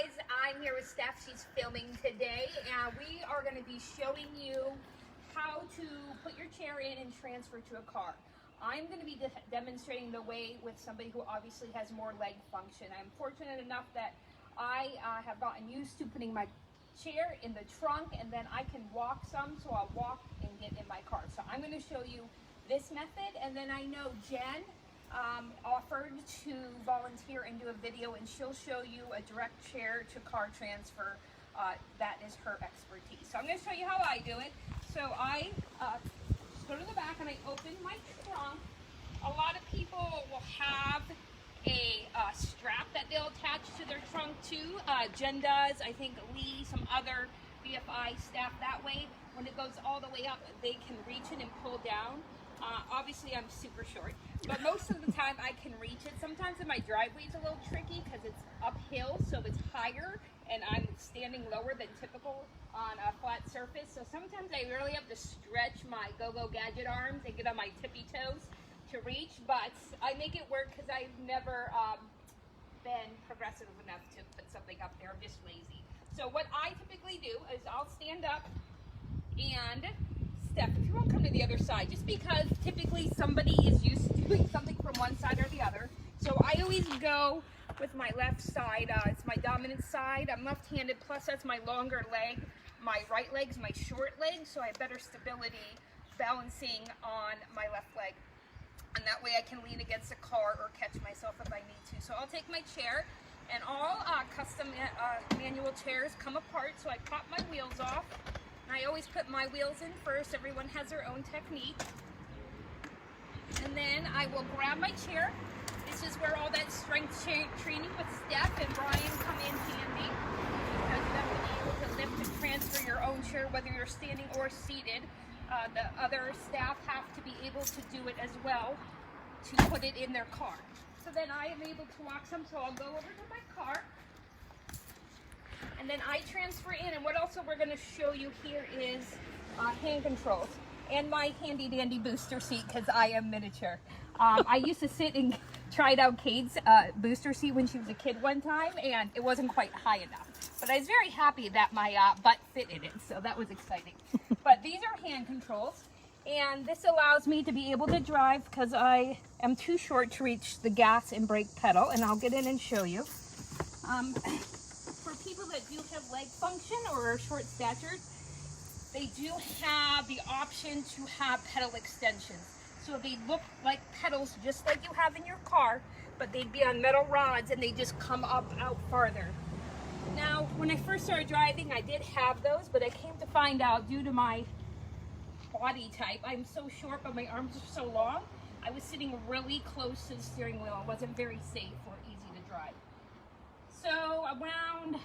guys, I'm here with Steph. She's filming today, and we are going to be showing you how to put your chair in and transfer to a car. I'm going to be demonstrating the way with somebody who obviously has more leg function. I'm fortunate enough that I have gotten used to putting my chair in the trunk, and then I can walk some, so I'll walk and get in my car. So I'm going to show you this method, and then I know Jen offered to volunteer and do a video, and she'll show you a direct chair to car transfer. That is her expertise. So I'm going to show you how I do it. So I just go to the back and I open my trunk. A lot of people will have a strap that they'll attach to their trunk too. Jen does, I think Lee, some other BFI staff that way. When it goes all the way up, they can reach it and pull down. Obviously I'm super short, but most of the time I can reach it. Sometimes in my driveway it's a little tricky because it's uphill, so it's higher and I'm standing lower than typical on a flat surface. So sometimes I really have to stretch my go-go gadget arms and get on my tippy toes to reach, but I make it work because I've never been progressive enough to put something up there. I'm just lazy. So what I typically do is I'll stand up and step. If you won't come to the other side, just because typically somebody is used to doing something from one side or the other. So I always go with my left side. It's my dominant side. I'm left-handed, plus that's my longer leg. My right leg's my short leg, so I have better stability balancing on my left leg. And that way I can lean against a car or catch myself if I need to. So I'll take my chair, and all custom manual chairs come apart, so I pop my wheels off. And I always put my wheels in first. Everyone has their own technique. And then I will grab my chair. This is where all that strength training with Steph and Brian come in handy, because you have to be able to lift and transfer your own chair, whether you're standing or seated. The other staff have to be able to do it as well, to put it in their car. So then I am able to walk some, so I'll go over to my car. And then I transfer in, and what also we're going to show you here is hand controls and my handy dandy booster seat, because I am miniature. I used to sit and tried out Kate's booster seat when she was a kid one time, and it wasn't quite high enough. But I was very happy that my butt fit in it, so that was exciting. But these are hand controls, and this allows me to be able to drive because I am too short to reach the gas and brake pedal, and I'll get in and show you. For people that do have leg function or are short statured, they do have the option to have pedal extensions. So they look like pedals just like you have in your car, but they'd be on metal rods and they just come up out farther. Now, when I first started driving, I did have those, but I came to find out due to my body type, I'm so short, but my arms are so long, I was sitting really close to the steering wheel. It wasn't very safe or easy to drive. So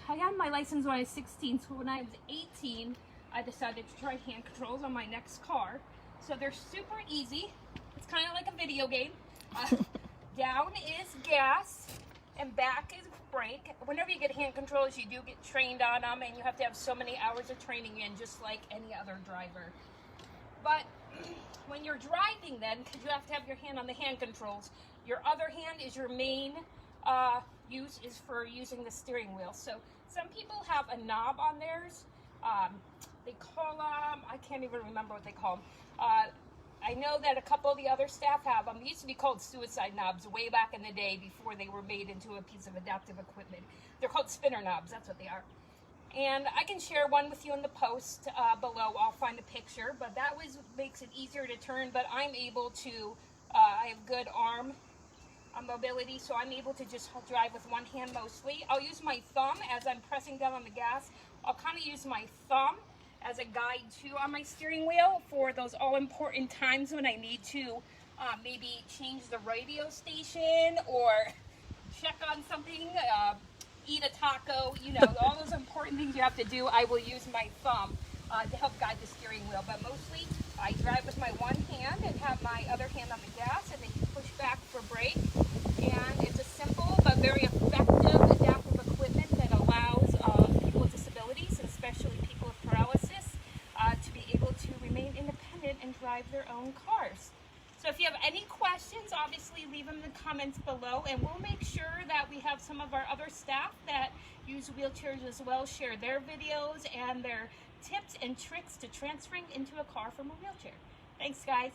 I had my license when I was 16, so when I was 18, I decided to try hand controls on my next car. So they're super easy. It's kind of like a video game. Down is gas and back is brake. Whenever you get hand controls, you do get trained on them, and you have to have so many hours of training in, just like any other driver. But when you're driving then, because you have to have your hand on the hand controls, your other hand is your main use is for using the steering wheel. So some people have a knob on theirs. They call them, I can't even remember what they call them. I know that a couple of the other staff have them. They used to be called suicide knobs way back in the day before they were made into a piece of adaptive equipment. They're called spinner knobs, that's what they are. And I can share one with you in the post below. I'll find a picture, but that makes it easier to turn, but I'm able to, I have good arm mobility, so I'm able to just drive with one hand mostly. I'll use my thumb as I'm pressing down on the gas. I'll kind of use my thumb as a guide too on my steering wheel for those all-important times when I need to maybe change the radio station or check on something, eat a taco, you know, all those important things you have to do. I will use my thumb to help guide the steering wheel, but mostly I drive with my one hand and have my other hand on the gas, and then push back for brake. And it's a simple but very effective adaptive equipment that allows people with disabilities, and especially people with paralysis, to be able to remain independent and drive their own cars. So if you have any questions on obviously leave them in the comments below, and we'll make sure that we have some of our other staff that use wheelchairs as well share their videos and their tips and tricks to transferring into a car from a wheelchair. Thanks, guys.